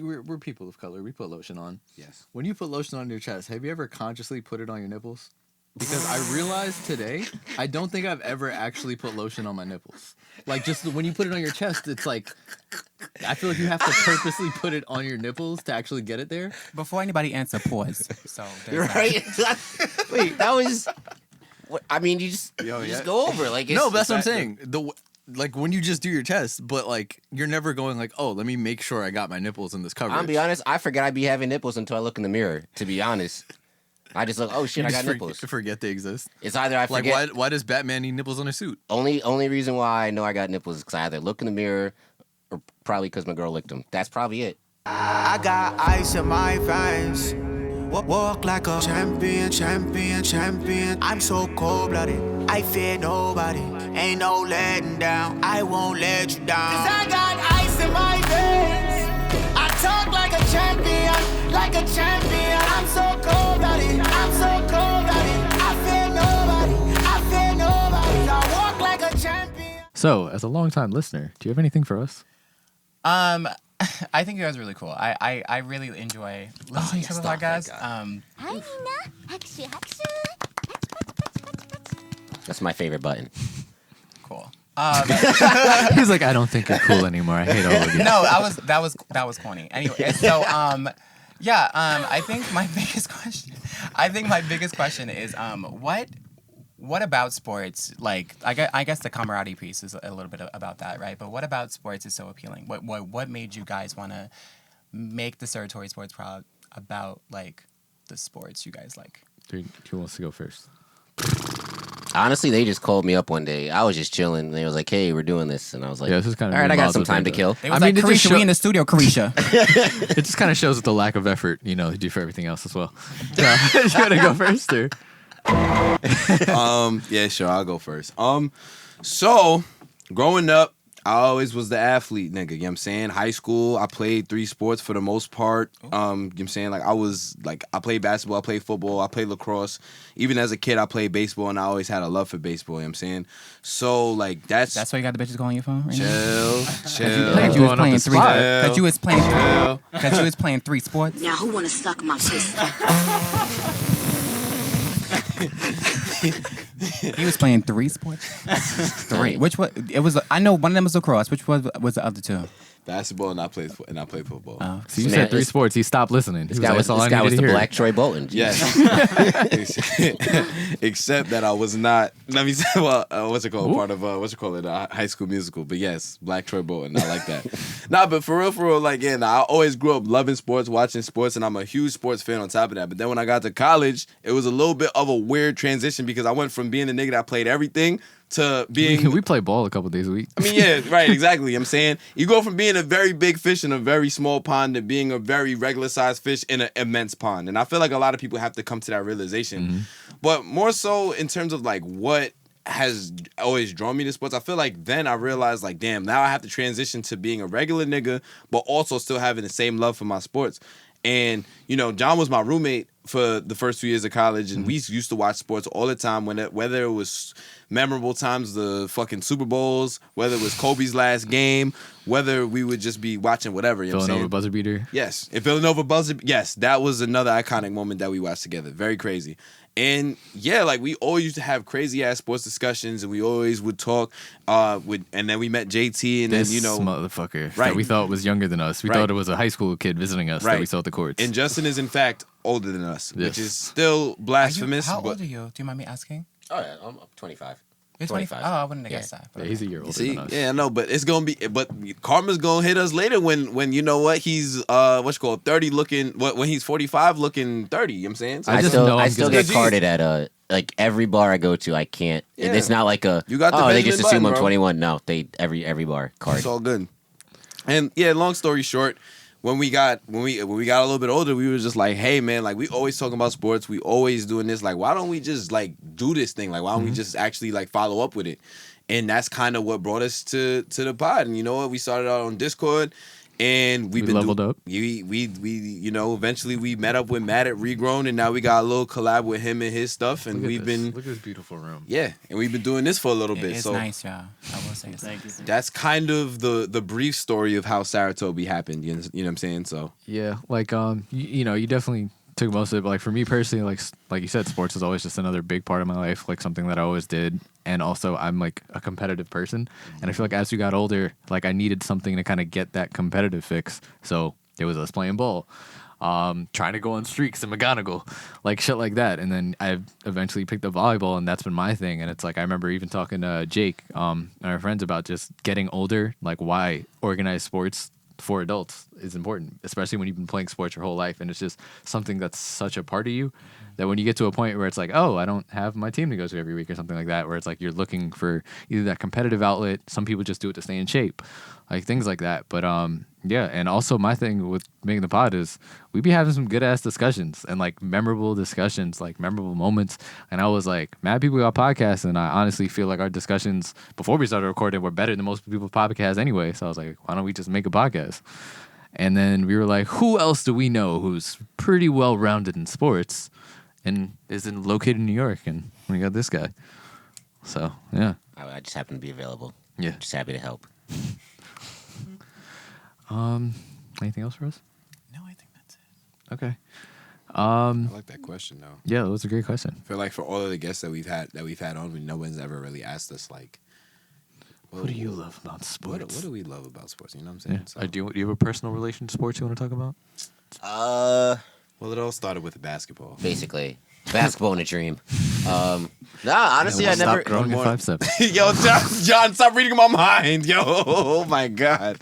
we're people of color. We put lotion on. Yes. When you put lotion on your chest, have you ever consciously put it on your nipples? Because I realized today, I don't think I've ever actually put lotion on my nipples. Like, just when you put it on your chest, it's like, I feel like you have to purposely put it on your nipples to actually get it there. Before anybody answer, pause. So You're right. Wait, that was. I mean, you just go over like. No, that's what I'm saying. Like when you just do your chest, but like you're never going like, oh, let me make sure I got my nipples in this coverage. I'll be honest, I forget I be having nipples until I look in the mirror. To be honest, I just look, oh shit, I got nipples. Forget they exist. It's either I forget. Like why does Batman need nipples on his suit? Only reason why I know I got nipples is because I either look in the mirror or probably because my girl licked them. That's probably it. I got ice in my veins. Walk like a champion. I'm so cold-blooded, I fear nobody. Ain't no letting down, I won't let you down. 'Cause I got ice in my veins. I talk like a champion. I'm so cold-blooded, I fear nobody. I walk like a champion. So, as a longtime listener, do you have anything for us? I think you guys are really cool. I really enjoy listening to the podcast. That's my favorite button. Cool. He's like, I don't think you're cool anymore. I hate all of you. No, that was corny. Anyway, so I think my biggest question is what about sports? Like, I guess the camaraderie piece is a little bit about that, right? But what about sports is so appealing? What made you guys want to make the Territory Sports proud about like the sports you guys like? Who wants to go first? Honestly, they just called me up one day. I was just chilling. And they was like, "Hey, we're doing this," and I was like, yeah, this is kind of all right, I got some time to kill. They was like, Carisha, we in the studio, Carisha. It just kind of shows the lack of effort, you do for everything else as well. So, you gotta go first, or? Yeah, sure, I'll go first. So growing up, I always was the athlete nigga, you know what I'm saying? High school, I played 3 sports for the most part. You know what I'm saying? Like I played basketball, I played football, I played lacrosse. Even as a kid, I played baseball and I always had a love for baseball, you know what I'm saying? So like that's why you got the bitches calling your phone right chill. Because you was playing 3 sports. Now who wanna suck my pussy? He was playing 3 sports. 3. Which one? It was. I know one of them was lacrosse. Which was the other 2? Basketball and I played football. Oh. So you said 3 sports. He stopped listening. This guy was the Black Troy Bolton. Yes. Except that I was not. Let me say, what's it called? Ooh. Part of High School Musical. But yes, Black Troy Bolton. I like that. Nah, but for real, like I always grew up loving sports, watching sports, and I'm a huge sports fan on top of that. But then when I got to college, it was a little bit of a weird transition because I went from being a nigga that played everything to being... We play ball a couple days a week. I mean, yeah, right, exactly. I'm saying you go from being a very big fish in a very small pond to being a very regular-sized fish in an immense pond. And I feel like a lot of people have to come to that realization. Mm-hmm. But more so in terms of, like, what has always drawn me to sports, I feel like then I realized, like, damn, now I have to transition to being a regular nigga, but also still having the same love for my sports. And, John was my roommate for the first 2 years of college, and we used to watch sports all the time, whether it was memorable times, the fucking Super Bowls, whether it was Kobe's last game, whether we would just be watching whatever. You know Villanova buzzer beater. Yes. If Villanova buzzer, yes, that was another iconic moment that we watched together. Very crazy. And yeah, like we always used to have crazy ass sports discussions, and we always would talk. And then we met JT, and this then motherfucker right. that we thought was younger than us. We thought it was a high school kid visiting us that we saw at the courts. And Justin is in fact older than us, which is still blasphemous. How old are you? Do you mind me asking? Oh yeah, I'm 25. You're 25. Oh, I wouldn't have guessed that. Yeah, he's a year older than us. Yeah, I know, but it's gonna be. But karma's gonna hit us later when you know what he's 30 looking. When he's 45 looking 30. You know what I'm saying? So I still get carded at like every bar I go to. I can't. Yeah. It's not like you got the they just assume button, I'm 21. No, they every bar card. It's all good. And yeah, long story short. When we got a little bit older, we were just like, hey man, like we always talking about sports, we always doing this. Like, why don't we just like do this thing? Like, why don't we just actually like follow up with it? And that's kind of what brought us to the pod. And you know what? We started out on Discord, And we've We been leveled up. We eventually we met up with Matt at Regrown, and now we got a little collab with him and his stuff, and Look at this beautiful room. and we've been doing this for a little bit. It's So nice, y'all. I will say it's nice. that's kind of the brief story of how Saratobi happened. You know what I'm saying? So Yeah, like you definitely took most of it. But like for me personally, like you said, sports is always just another big part of my life. Like something that I always did, and also I'm like a competitive person, and I feel like as we got older, like I needed something to kind of get that competitive fix. So it was us playing ball, trying to go on streaks in McGonagall, like shit like that. And then I eventually picked up volleyball, and that's been my thing. And it's like I remember even talking to Jake, and our friends about just getting older, like why organized sports for adults is important, especially when you've been playing sports your whole life, and it's just something that's such a part of you that when you get to a point where it's like, oh, I don't have my team to go to every week or something like that, where it's like you're looking for either that competitive outlet. Some people just do it to stay in shape, like things like that. But yeah, and also my thing with making the pod is we be having some good ass discussions and like memorable discussions, like memorable moments. And I was like, mad people got podcasts, and I honestly feel like our discussions before we started recording were better than most people's podcasts anyway. So I was like, why don't we just make a podcast? And then we were like, who else do we know who's pretty well rounded in sports and located in New York? And we got this guy. So yeah. I just happen to be available. Yeah. Just happy to help. Anything else for us? No, I think that's it. Okay. I like that question though. Yeah, that was a great question. I feel like for all of the guests that we've had on, no one's ever really asked us like, What do you love about sports? What do we love about sports? You know what I'm saying? Yeah. So, Do you have a personal relation to sports you want to talk about? well, it all started with basketball. Basically, basketball in a dream. Honestly, I never. Stop growing at 5'7". Yo, John, stop reading my mind. Yo, oh my God.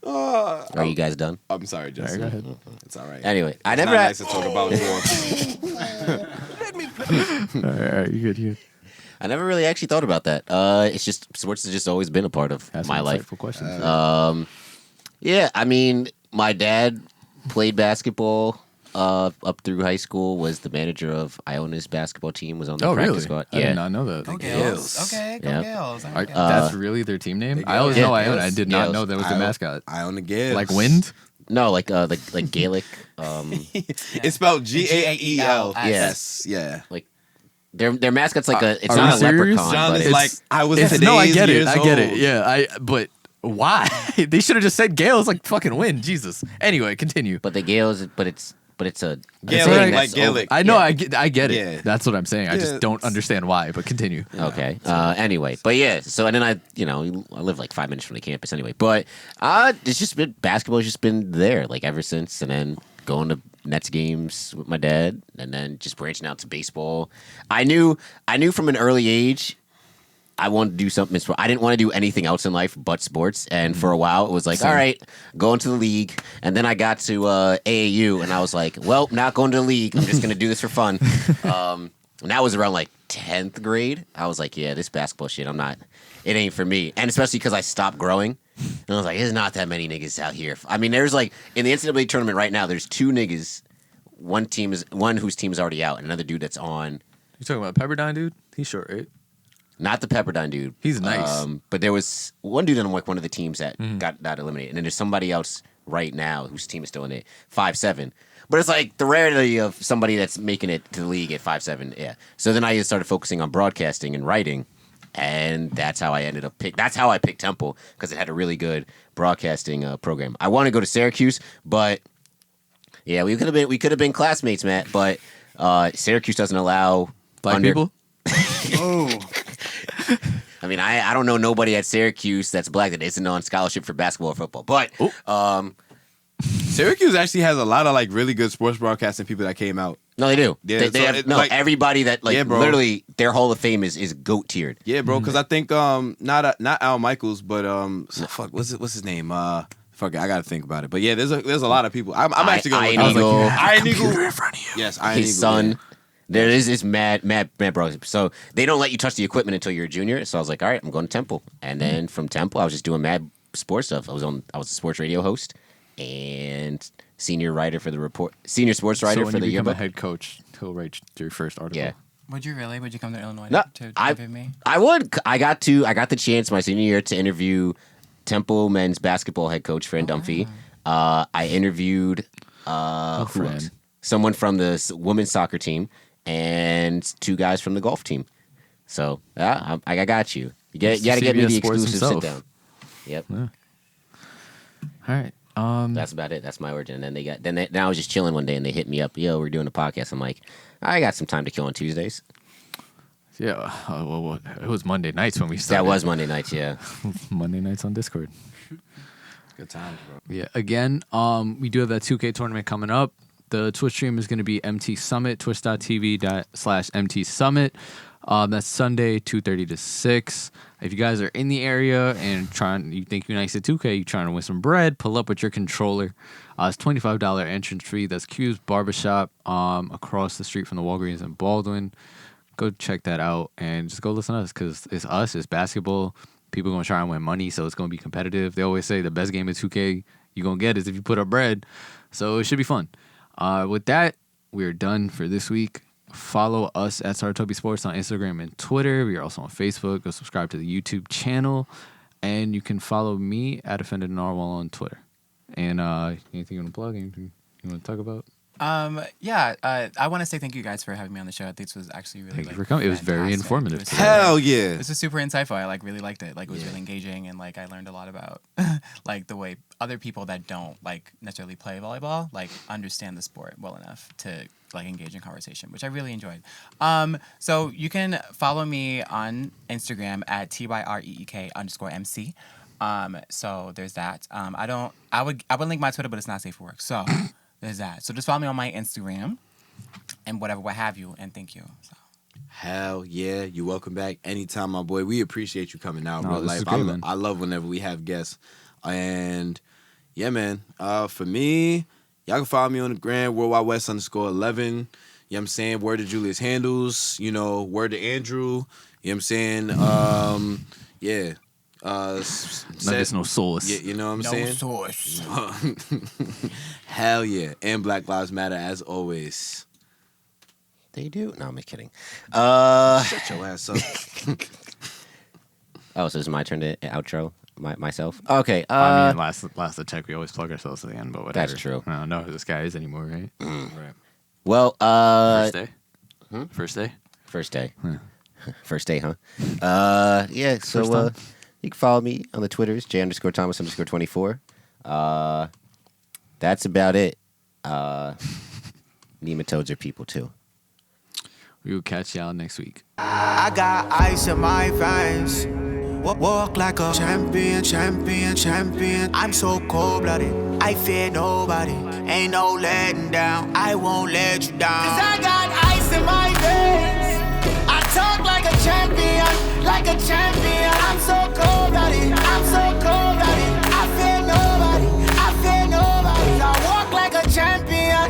Are you guys done? I'm sorry, Justin. Go ahead. It's all right. Anyway, I It's never. not had- nice to talk about war. All right, you good. I never really actually thought about that. It's just sports has just always been a part of That's my some life. insightful questions. Yeah, I mean, my dad played basketball up through high school. Was the manager of Iona's basketball team. Was on the oh, practice really? squad. I Yeah, did not know that. Go Gales. Gales. Okay, go Yeah. Gales. Are- Okay. that's really their team name? I always Yeah. know Iona. I did not Gales. know that was the mascot. I own the Gales. Like wind? no, like Gaelic. It's spelled Gael. Yes. Yes. Yeah. Like their mascot's like a. It's are not we a serious? leprechaun. John but is it's, like, I was It's, today's no, I get it. years I get it. old. Yeah, but why? They should have just said Gale's like fucking wind. Jesus. Anyway, continue. but the Gales. But it's a Gaelic, saying like that's Gaelic. I know, Yeah. I get it. Yeah. That's what I'm saying. I Yeah, just don't understand why, but continue. Okay. Anyway, but yeah. So and then I live like 5 minutes from the campus anyway. But it's just been basketball has just been there like ever since. And then going to Nets games with my dad, and then just branching out to baseball. I knew from an early age I wanted to do something in sport. I didn't want to do anything else in life but sports. And for a while, it was like, all right, going to the league. And then I got to AAU, and I was like, well, not going to the league. I'm just going to do this for fun. And that was around like 10th grade. I was like, yeah, this basketball shit, it ain't for me. And especially because I stopped growing. And I was like, there's not that many niggas out here. I mean, there's like, in the NCAA tournament right now, there's 2 niggas. One whose team is already out, and another dude that's on. You talking about Pepperdine, dude? He's short, right? Not the Pepperdine dude. He's nice. But there was one dude on like one of the teams that got eliminated. And then there's somebody else right now whose team is still in it, 5'7". But it's like the rarity of somebody that's making it to the league at 5'7". Yeah. So then I just started focusing on broadcasting and writing. And that's how I ended up that's how I picked Temple, because it had a really good broadcasting program. I want to go to Syracuse, but yeah, we could have been classmates, Matt. But Syracuse doesn't allow Black people? I mean, I don't know nobody at Syracuse that's black that isn't on scholarship for basketball or football. But Syracuse actually has a lot of like really good sports broadcasting people that came out. no, they do. Yeah, They so have it, like, like- everybody that like Yeah, bro. literally their Hall of Fame is GOAT tiered. Yeah, bro. Because I think not Al Michaels, but fuck, what's his name? Fuck, I gotta think about it. But yeah, there's a lot of people. I'm actually gonna. Ian I was like, Eagle. Ian Eagle. in front of you. Yes, Ian His Eagle, son. yeah. There is this mad bro. So they don't let you touch the equipment until you're a junior. So I was like, all right, I'm going to Temple. And then from Temple, I was just doing mad sports stuff. I was a sports radio host and senior sports writer So when for you the become a yearbook. head coach, he'll write your first article. Yeah. Would you really? Would you come to Illinois No, to I- interview me? I would. I got the chance my senior year to interview Temple men's basketball head coach Fran Dunphy. I interviewed who Fran. else? Someone from the women's soccer team and 2 guys from the golf team. So I got you. You got to get me the Sports exclusive himself. sit down. Yep. All right. That's about it. That's my origin. And then I was just chilling one day and they hit me up. Yo, we're doing a podcast. I'm like, I got some time to kill on Tuesdays. Yeah. Well, it was Monday nights when we started. That was Monday nights, yeah. Monday nights on Discord. Good times, bro. Yeah. Again, we do have that 2K tournament coming up. The Twitch stream is going to be MT Summit, twitch.tv/MT Summit. That's Sunday, 2:30 to 6. If you guys are in the area and you think you're nice at 2K, you're trying to win some bread, pull up with your controller. It's $25 entrance fee. That's Q's Barbershop across the street from the Walgreens in Baldwin. Go check that out and just go listen to us because it's us, it's basketball. People going to try and win money, so it's going to be competitive. They always say the best game of 2K you're going to get is if you put up bread. So it should be fun. With that, we're done for this week. Follow us at Saratobi Sports on Instagram and Twitter. We are also on Facebook. Go subscribe to the YouTube channel. And you can follow me at Offended Narwhal on Twitter. And anything you want to plug? Anything you want to talk about? I want to say thank you guys for having me on the show. I think this was actually really Thank you for coming. It was very fantastic. informative. It was Hell yeah. This is super insightful. I really liked it. It was really engaging, and I learned a lot about the way other people that don't necessarily play volleyball understand the sport well enough to engage in conversation, which I really enjoyed. So you can follow me on Instagram at TYREEK_MC. So there's that. I would link my Twitter, but it's not safe for work. So there's that. So just follow me on my Instagram and what have you, and thank you. So. Hell yeah. You're welcome back anytime, my boy. We appreciate you coming out. No, Real this life. is good, man. I love whenever we have guests. And yeah, man. For me, y'all can follow me on the gram, worldwidewest_11. You know what I'm saying? Word to Julius Handles. Word to Andrew. You know what I'm saying? Yeah. There's no sauce. Yeah, you know what I'm saying? No source. Hell yeah. And Black Lives Matter as always. They do? No, I'm just kidding. Shut your ass up. Oh, so it's my turn to outro myself? Okay. I mean, last check, we always plug ourselves at the end, but whatever. That's true. I don't know who this guy is anymore, right? Right. Well, First day? First day? First day. Yeah. First day, huh? Yeah, so First time. you can follow me on the Twitters, J_Thomas_24. That's about it. Nematodes are people, too. We will catch y'all next week. I got ice in my veins. Walk like a champion, champion, champion. I'm so cold-blooded, I fear nobody. Ain't no letting down, I won't let you down. 'Cause I got ice in my veins. I talk like a champion, like a champion. I'm so cold-blooded, I'm so cold.